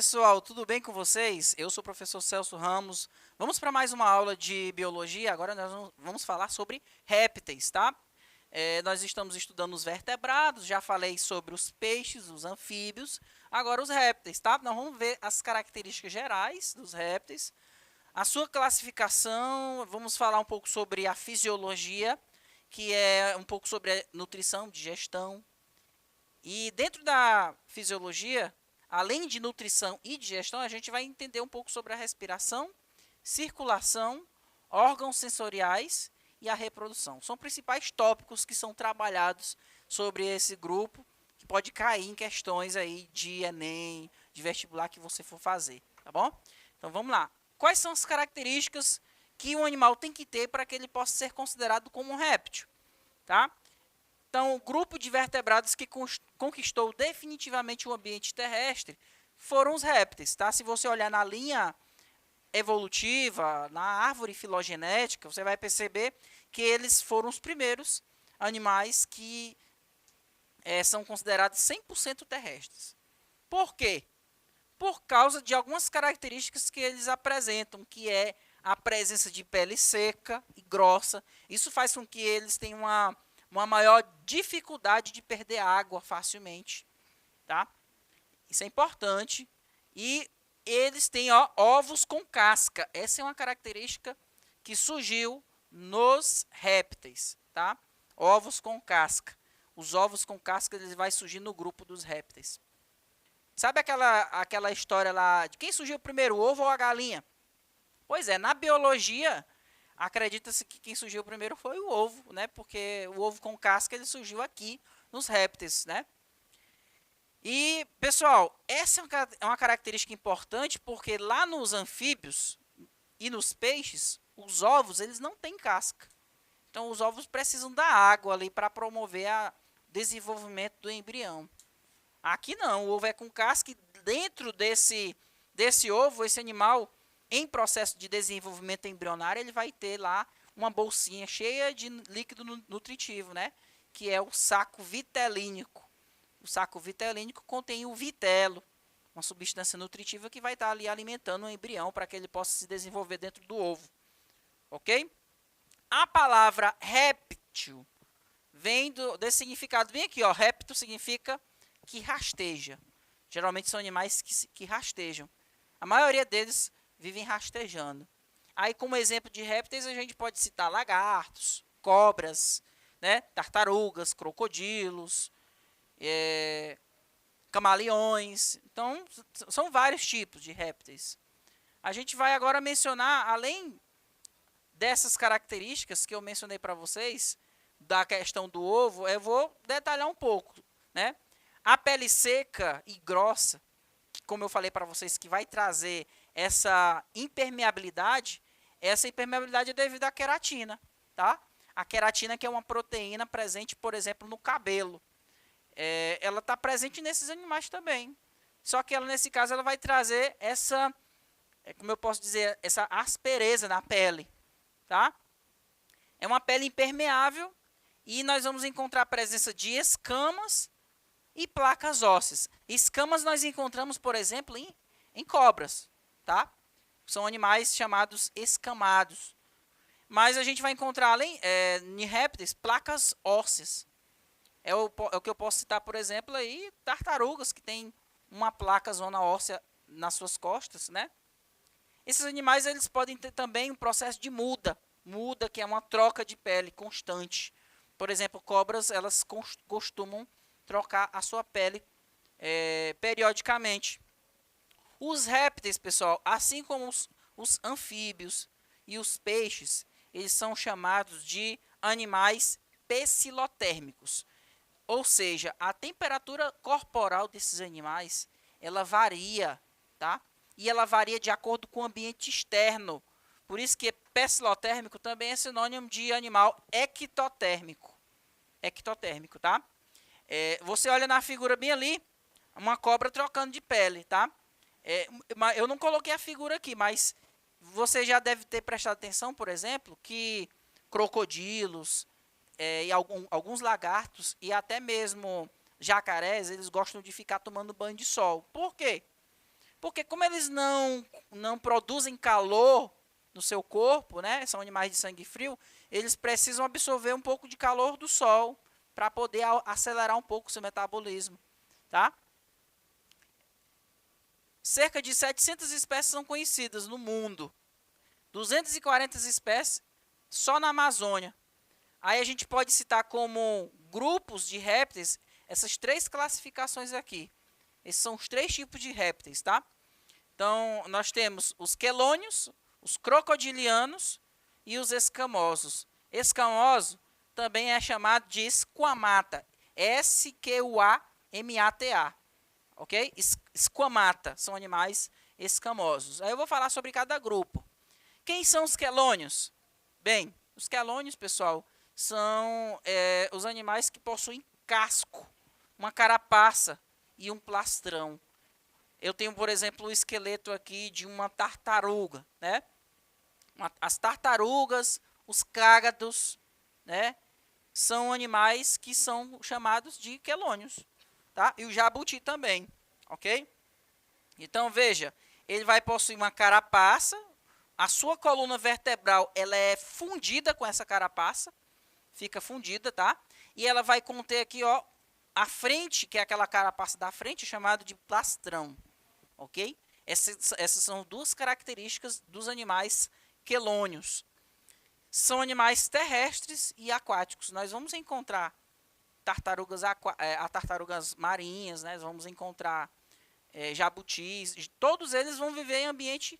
pessoal, tudo bem com vocês? Eu sou o professor Celso Ramos. Vamos para mais uma aula de biologia. Agora nós vamos falar sobre répteis, tá? Nós estamos estudando os vertebrados, já falei sobre os peixes, os anfíbios, agora os répteis, tá? Nós vamos ver as características gerais dos répteis, a sua classificação, vamos falar um pouco sobre a fisiologia, que é um pouco sobre a nutrição, digestão. E dentro da fisiologia, além de nutrição e digestão, a gente vai entender um pouco sobre a respiração, circulação, órgãos sensoriais e a reprodução. São principais tópicos que são trabalhados sobre esse grupo, que pode cair em questões aí de Enem, de vestibular que você for fazer, tá bom? Então vamos lá. Quais são as características que um animal tem que ter para que ele possa ser considerado como um réptil, tá? Então, o grupo de vertebrados que conquistou definitivamente o ambiente terrestre foram os répteis, tá? Se você olhar na linha evolutiva, na árvore filogenética, você vai perceber que eles foram os primeiros animais que são considerados 100% terrestres. Por quê? Por causa de algumas características que eles apresentam, que é a presença de pele seca e grossa. Isso faz com que eles tenham uma maior dificuldade de perder água facilmente, tá? Isso é importante. E eles têm ovos com casca. Essa é uma característica que surgiu nos répteis, tá? Ovos com casca. Os ovos com casca eles vai surgir no grupo dos répteis. Sabe aquela história lá de quem surgiu primeiro, o ovo ou a galinha? Pois é, na biologia acredita-se que quem surgiu primeiro foi o ovo, né? Porque o ovo com casca ele surgiu aqui nos répteis, né? E, pessoal, essa é uma característica importante porque lá nos anfíbios e nos peixes, os ovos eles não têm casca. Então, os ovos precisam da água ali para promover o desenvolvimento do embrião. Aqui não, o ovo é com casca e dentro desse ovo, esse animal, em processo de desenvolvimento embrionário, ele vai ter lá uma bolsinha cheia de líquido nutritivo, né? Que é o saco vitelínico. O saco vitelínico contém o vitelo, uma substância nutritiva que vai estar ali alimentando o embrião para que ele possa se desenvolver dentro do ovo. Ok? A palavra réptil vem desse significado bem aqui, ó. Réptil significa que rasteja. Geralmente são animais que rastejam. A maioria deles vivem rastejando. Aí, como exemplo de répteis, a gente pode citar lagartos, cobras, né, tartarugas, crocodilos, camaleões. Então, são vários tipos de répteis. A gente vai agora mencionar, além dessas características que eu mencionei para vocês, da questão do ovo, eu vou detalhar um pouco, né? A pele seca e grossa, como eu falei para vocês, que vai trazer essa impermeabilidade é devido à queratina, tá? A queratina que é uma proteína presente, por exemplo, no cabelo. Ela está presente nesses animais também. Só que ela, nesse caso, ela vai trazer essa, como eu posso dizer, essa aspereza na pele, tá? É uma pele impermeável e nós vamos encontrar a presença de escamas e placas ósseas. Escamas nós encontramos, por exemplo, em cobras, tá? São animais chamados escamados. Mas a gente vai encontrar, além em répteis, placas ósseas. É o que eu posso citar, por exemplo, aí, tartarugas, que tem uma placa zona óssea nas suas costas, né? Esses animais eles podem ter também um processo de muda, que é uma troca de pele constante. Por exemplo, cobras, elas costumam trocar a sua pele periodicamente. Os répteis, pessoal, assim como os anfíbios e os peixes, eles são chamados de animais pecilotérmicos. Ou seja, a temperatura corporal desses animais, ela varia, tá? E ela varia de acordo com o ambiente externo. Por isso que pecilotérmico também é sinônimo de animal ectotérmico. Ectotérmico, tá? Você olha na figura bem ali, uma cobra trocando de pele, tá? Eu não coloquei a figura aqui, mas você já deve ter prestado atenção, por exemplo, que crocodilos e alguns lagartos e até mesmo jacarés, eles gostam de ficar tomando banho de sol. Por quê? Porque como eles não produzem calor no seu corpo, né? São animais de sangue frio, eles precisam absorver um pouco de calor do sol para poder acelerar um pouco o seu metabolismo, tá? Cerca de 700 espécies são conhecidas no mundo. 240 espécies só na Amazônia. Aí a gente pode citar como grupos de répteis essas 3 classificações aqui. Esses são os 3 tipos de répteis, tá? Então, nós temos os quelônios, os crocodilianos e os escamosos. Escamoso também é chamado de esquamata. S-Q-U-A-M-A-T-A. Ok? Esquamata são animais escamosos. Aí eu vou falar sobre cada grupo. Quem são os quelônios? Bem, os quelônios, pessoal, são os animais que possuem casco, uma carapaça e um plastrão. Eu tenho, por exemplo, o esqueleto aqui de uma tartaruga, né? As tartarugas, os cágados, né? São animais que são chamados de quelônios, tá? E o jabuti também, ok? Então, veja, ele vai possuir uma carapaça, a sua coluna vertebral ela é fundida com essa carapaça, fica fundida, tá? E ela vai conter aqui, ó, a frente, que é aquela carapaça da frente, chamado de plastrão, ok? Essas são 2 características dos animais quelônios. São animais terrestres e aquáticos. Nós vamos encontrar tartarugas marinhas, né? Vamos encontrar jabutis. Todos eles vão viver em ambiente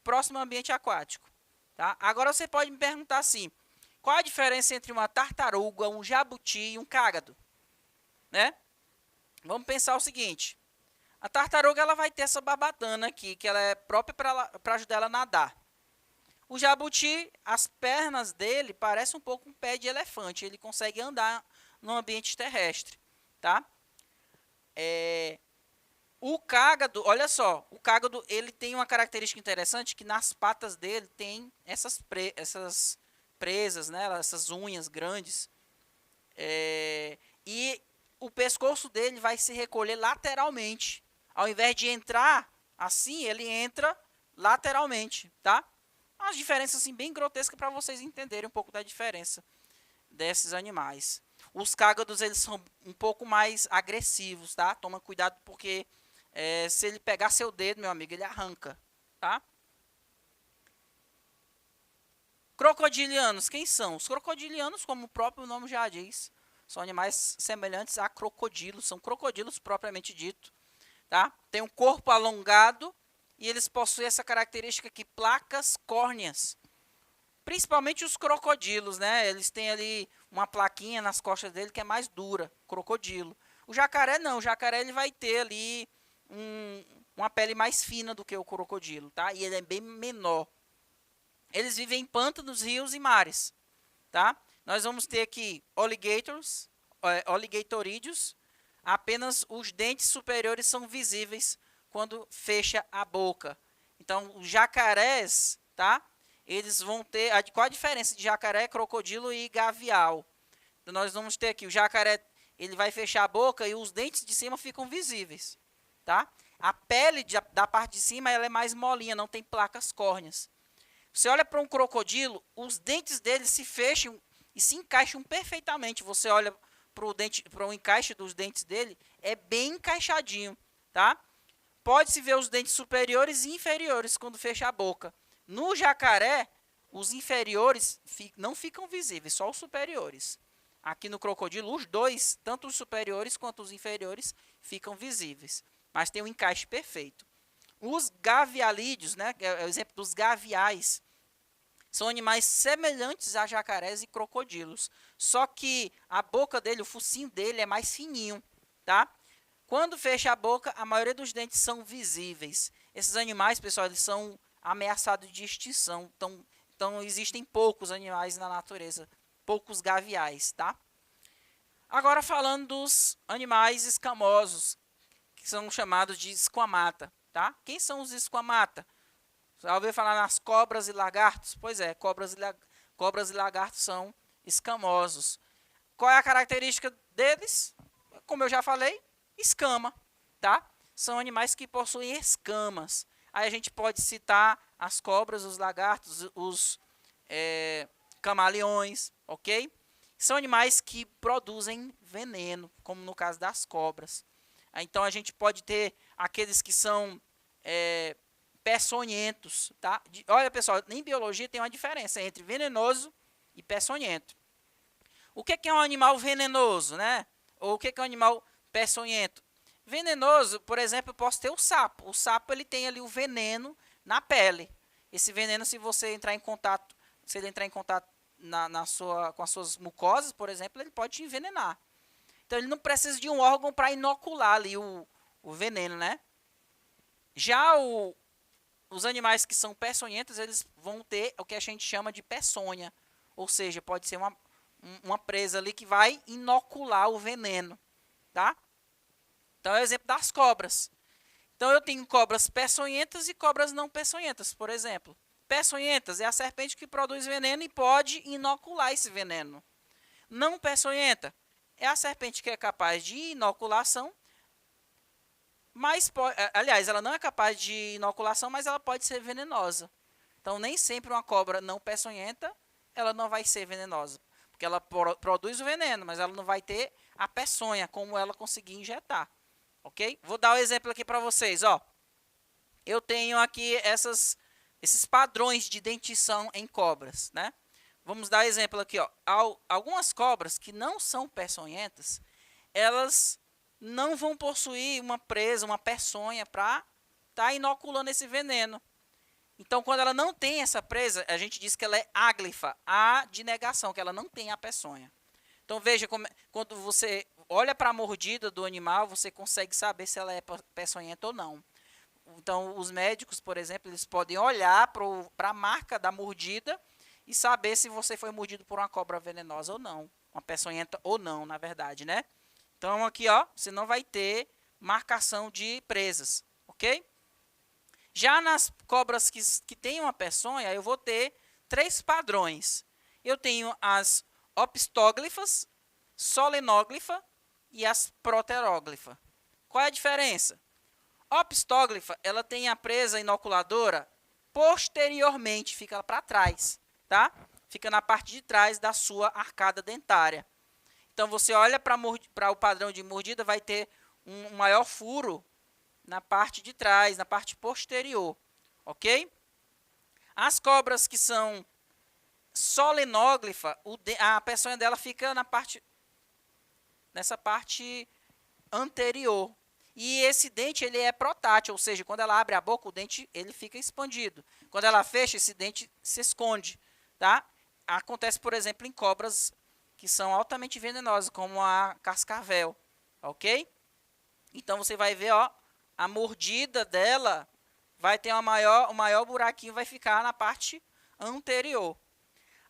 próximo ao ambiente aquático, tá? Agora você pode me perguntar assim, qual a diferença entre uma tartaruga, um jabuti e um cágado, né? Vamos pensar o seguinte. A tartaruga ela vai ter essa barbatana aqui, que ela é própria para ajudar ela a nadar. O jabuti, as pernas dele parecem um pouco um pé de elefante. Ele consegue andar no ambiente terrestre, tá? O cágado, olha só, o cágado ele tem uma característica interessante que nas patas dele tem essas presas, né? Essas unhas grandes. E o pescoço dele vai se recolher lateralmente. Ao invés de entrar assim, ele entra lateralmente, tá? Umas diferenças assim, bem grotescas para vocês entenderem um pouco da diferença desses animais. Os cágados eles são um pouco mais agressivos, tá? Toma cuidado porque se ele pegar seu dedo, meu amigo, ele arranca, tá? Crocodilianos, quem são? Os crocodilianos, como o próprio nome já diz, são animais semelhantes a crocodilos, são crocodilos propriamente dito, tá? Tem um corpo alongado e eles possuem essa característica aqui, placas córneas. Principalmente os crocodilos, né? Eles têm ali uma plaquinha nas costas dele que é mais dura, crocodilo. O jacaré não, o jacaré ele vai ter ali uma pele mais fina do que o crocodilo, tá? E ele é bem menor. Eles vivem em pântanos, rios e mares, tá? Nós vamos ter aqui oligatorídeos. Apenas os dentes superiores são visíveis quando fecha a boca. Então, os jacarés, tá? Eles vão ter... Qual a diferença de jacaré, crocodilo e gavial? Então, nós vamos ter aqui o jacaré, ele vai fechar a boca e os dentes de cima ficam visíveis, tá? A pele da parte de cima ela é mais molinha, não tem placas córneas. Você olha para um crocodilo, os dentes dele se fecham e se encaixam perfeitamente. Você olha para o encaixe dos dentes dele, é bem encaixadinho, tá? Pode-se ver os dentes superiores e inferiores quando fecha a boca. No jacaré, os inferiores não ficam visíveis, só os superiores. Aqui no crocodilo, os dois, tanto os superiores quanto os inferiores, ficam visíveis. Mas tem um encaixe perfeito. Os gavialídeos, né, é o exemplo dos gaviais, são animais semelhantes a jacarés e crocodilos. Só que a boca dele, o focinho dele é mais fininho, tá? Quando fecha a boca, a maioria dos dentes são visíveis. Esses animais, pessoal, eles são ameaçados de extinção. Então existem poucos animais na natureza, poucos gaviais, tá? Agora falando dos animais escamosos, que são chamados de esquamata, tá? Quem são os esquamata? Já ouviu falar nas cobras e lagartos? Pois é, cobras e lagartos são escamosos. Qual é a característica deles? Como eu já falei, escama, tá? são animais que possuem escamas. Aí a gente pode citar as cobras, os lagartos, os camaleões, ok? São animais que produzem veneno, como no caso das cobras. Então a gente pode ter aqueles que são peçonhentos, tá? Olha, pessoal, em biologia tem uma diferença entre venenoso e peçonhento. O que é um animal venenoso, né? Ou o que é um animal peçonhento? Venenoso, por exemplo, eu posso ter o sapo. O sapo ele tem ali o veneno na pele. Esse veneno, se você entrar em contato, se ele entrar em contato com as suas mucosas, por exemplo, ele pode te envenenar. Então ele não precisa de um órgão para inocular ali o veneno, né? Já os animais que são peçonhentos, eles vão ter o que a gente chama de peçonha. Ou seja, pode ser uma presa ali que vai inocular o veneno, tá? Então é o exemplo das cobras. Então eu tenho cobras peçonhentas e cobras não peçonhentas, por exemplo. Peçonhentas é a serpente que produz veneno e pode inocular esse veneno. Não peçonhenta é a serpente que é capaz de inoculação, mas aliás, ela não é capaz de inoculação, mas ela pode ser venenosa. Então nem sempre uma cobra não peçonhenta, ela não vai ser venenosa, porque ela produz o veneno, mas ela não vai ter a peçonha como ela conseguir injetar. Ok? Vou dar um exemplo aqui para vocês, ó. Eu tenho aqui esses padrões de dentição em cobras, né? Vamos dar exemplo aqui, ó. Algumas cobras que não são peçonhentas, elas não vão possuir uma presa, uma peçonha para estar inoculando esse veneno. Então, quando ela não tem essa presa, a gente diz que ela é áglifa, A de negação, que ela não tem a peçonha. Então, veja, quando você olha para a mordida do animal, você consegue saber se ela é peçonhenta ou não. Então, os médicos, por exemplo, eles podem olhar para a marca da mordida e saber se você foi mordido por uma cobra venenosa ou não. Uma peçonhenta ou não, na verdade, né? Então, aqui, ó, você não vai ter marcação de presas, ok? Já nas cobras que têm uma peçonha, eu vou ter 3 padrões. Eu tenho as opistóglifas, solenóglifa e as proteróglifa. Qual é a diferença? A opistóglifa, ela tem a presa inoculadora posteriormente, fica para trás, tá? Fica na parte de trás da sua arcada dentária. Então, você olha para o padrão de mordida, vai ter um maior furo na parte de trás, na parte posterior, ok? As cobras que são solenóglifa, a peçonha dela fica nessa parte anterior. E esse dente ele é protátil, ou seja, quando ela abre a boca, o dente ele fica expandido. Quando ela fecha, esse dente se esconde, tá? Acontece, por exemplo, em cobras que são altamente venenosas, como a cascavel, ok? Então você vai ver, ó, a mordida dela vai ter o maior buraquinho vai ficar na parte anterior.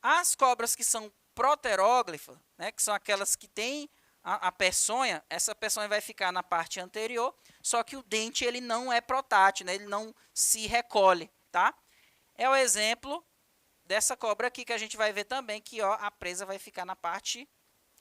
As cobras que são proteróglifas, né, que são aquelas que têm a peçonha, essa peçonha vai ficar na parte anterior, só que o dente ele não é protátil, né, ele não se recolhe, tá? É o exemplo dessa cobra aqui que a gente vai ver também que, ó, a presa vai ficar na parte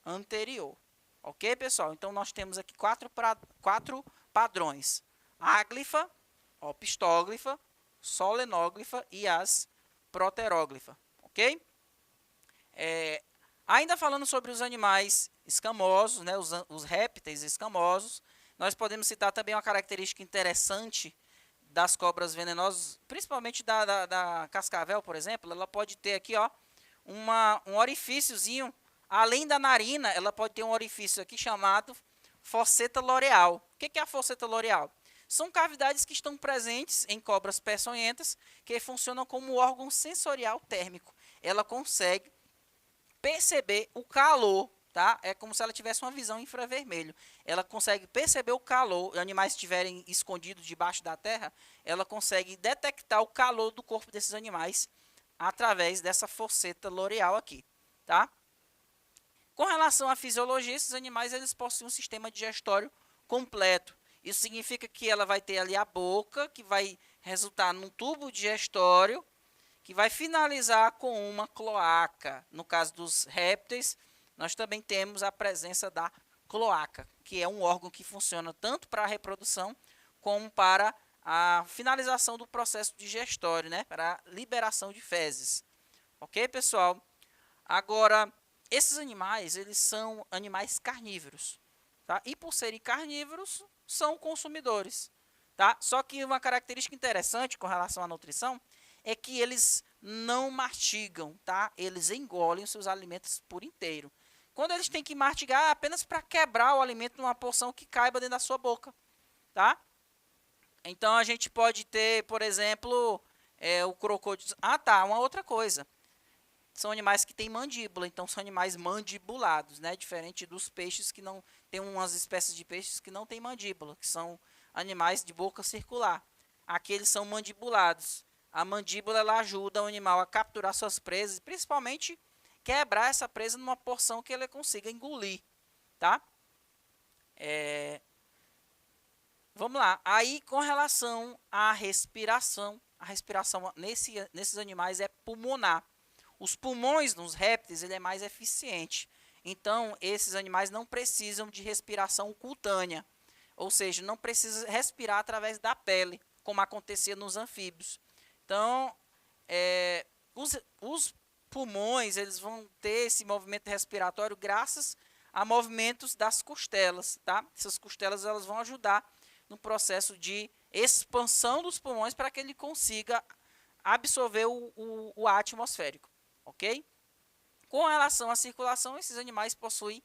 anterior. Ok, pessoal? Então, nós temos aqui 4 padrões. Áglifa, opistóglifa, solenóglifa e as proteróglifa. Ok? Ainda falando sobre os animais escamosos, né, os répteis escamosos, nós podemos citar também uma característica interessante das cobras venenosas, principalmente da cascavel, por exemplo. Ela pode ter aqui, ó, um orifíciozinho, além da narina, ela pode ter um orifício aqui chamado fosseta loreal. O que é a fosseta loreal? São cavidades que estão presentes em cobras peçonhentas que funcionam como órgão sensorial térmico. Ela consegue perceber o calor, tá? É como se ela tivesse uma visão infravermelho. Ela consegue perceber o calor, animais estiverem escondidos debaixo da terra, ela consegue detectar o calor do corpo desses animais através dessa fosseta loreal aqui, tá? Com relação à fisiologia, esses animais eles possuem um sistema digestório completo. Isso significa que ela vai ter ali a boca, que vai resultar num tubo digestório, que vai finalizar com uma cloaca. No caso dos répteis, nós também temos a presença da cloaca, que é um órgão que funciona tanto para a reprodução como para a finalização do processo digestório, né? Para a liberação de fezes. Ok, pessoal? Agora, esses animais, eles são animais carnívoros, tá? E por serem carnívoros, são consumidores, tá? Só que uma característica interessante com relação à nutrição é que eles não mastigam, tá? Eles engolem os seus alimentos por inteiro. Quando eles têm que mastigar, é apenas para quebrar o alimento numa porção que caiba dentro da sua boca, tá? Então, a gente pode ter, por exemplo, o crocodilo. Ah, tá, uma outra coisa. São animais que têm mandíbula, então são animais mandibulados, né? Diferente dos peixes que não... Tem umas espécies de peixes que não têm mandíbula, que são animais de boca circular. Aqui eles são mandibulados. A mandíbula ela ajuda o animal a capturar suas presas, principalmente quebrar essa presa numa porção que ele consiga engolir, tá? Vamos lá. Aí, com relação à respiração, a respiração nesses animais é pulmonar. Os pulmões nos répteis ele é mais eficiente. Então, esses animais não precisam de respiração cutânea. Ou seja, não precisa respirar através da pele, como acontecia nos anfíbios. Então, os pulmões eles vão ter esse movimento respiratório graças a movimentos das costelas. Tá? Essas costelas elas vão ajudar no processo de expansão dos pulmões para que ele consiga absorver o ar atmosférico. Ok? Com relação à circulação, esses animais possuem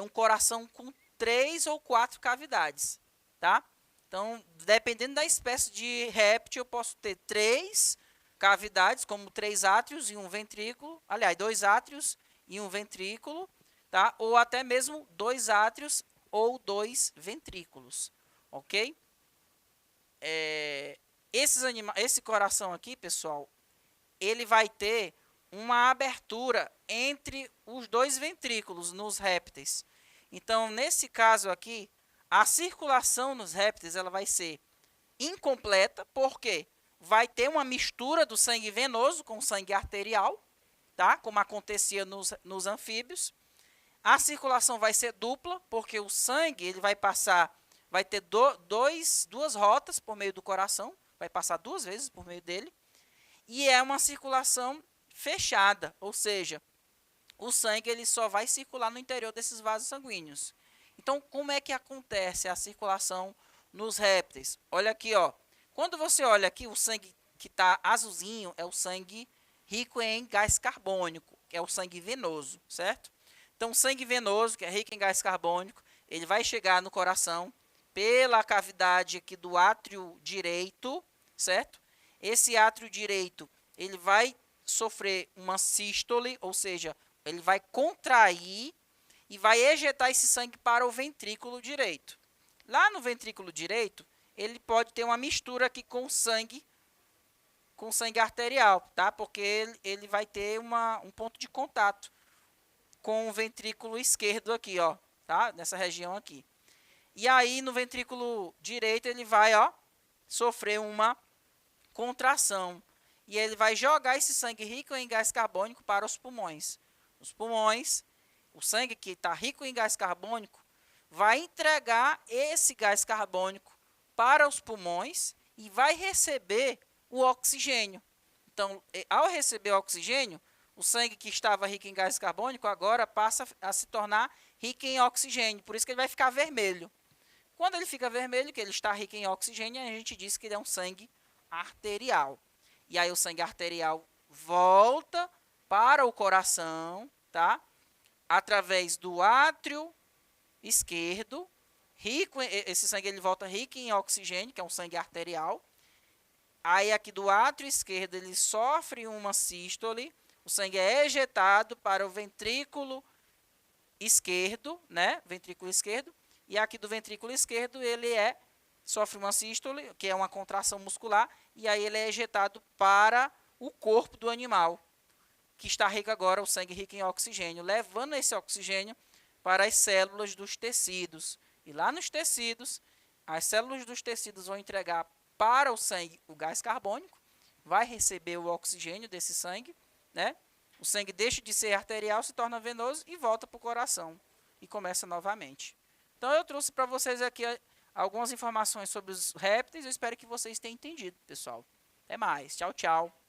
um coração com 3 ou 4 cavidades, tá? Então, dependendo da espécie de réptil, eu posso ter 3 cavidades, como 3 átrios e um ventrículo, aliás, 2 átrios e um ventrículo, tá? Ou até mesmo 2 átrios ou 2 ventrículos, ok? Esse coração aqui, pessoal, ele vai ter uma abertura entre os 2 ventrículos nos répteis. Então, nesse caso aqui, a circulação nos répteis ela vai ser incompleta, porque vai ter uma mistura do sangue venoso com sangue arterial, tá? Como acontecia nos anfíbios. A circulação vai ser dupla, porque o sangue ele vai ter duas rotas por meio do coração, vai passar 2 vezes por meio dele, e é uma circulação fechada, ou seja, o sangue ele só vai circular no interior desses vasos sanguíneos. Então, como é que acontece a circulação nos répteis? Olha aqui, ó. Quando você olha aqui, o sangue que está azulzinho é o sangue rico em gás carbônico, que é o sangue venoso, certo? Então, o sangue venoso, que é rico em gás carbônico, ele vai chegar no coração pela cavidade aqui do átrio direito, certo? Esse átrio direito, ele vai sofrer uma sístole, ou seja, ele vai contrair e vai ejetar esse sangue para o ventrículo direito. Lá no ventrículo direito, ele pode ter uma mistura aqui com sangue arterial, tá? Porque ele vai ter um ponto de contato com o ventrículo esquerdo aqui, ó, tá? Nessa região aqui. E aí no ventrículo direito ele vai, ó, sofrer uma contração e ele vai jogar esse sangue rico em gás carbônico para os pulmões. Os pulmões, o sangue que está rico em gás carbônico, vai entregar esse gás carbônico para os pulmões e vai receber o oxigênio. Então, ao receber o oxigênio, o sangue que estava rico em gás carbônico agora passa a se tornar rico em oxigênio. Por isso que ele vai ficar vermelho. Quando ele fica vermelho, que ele está rico em oxigênio, a gente diz que ele é um sangue arterial. E aí o sangue arterial volta para o coração, tá? Através do átrio esquerdo, esse sangue ele volta rico em oxigênio, que é um sangue arterial. Aí aqui do átrio esquerdo ele sofre uma sístole, o sangue é ejetado para o ventrículo esquerdo, né? Ventrículo esquerdo. E aqui do ventrículo esquerdo ele sofre uma sístole, que é uma contração muscular, e aí ele é ejetado para o corpo do animal, que está rico agora, o sangue rico em oxigênio, levando esse oxigênio para as células dos tecidos. E lá nos tecidos, as células dos tecidos vão entregar para o sangue o gás carbônico, vai receber o oxigênio desse sangue, né? O sangue deixa de ser arterial, se torna venoso e volta para o coração. E começa novamente. Então, eu trouxe para vocês aqui algumas informações sobre os répteis. Eu espero que vocês tenham entendido, pessoal. Até mais. Tchau, tchau.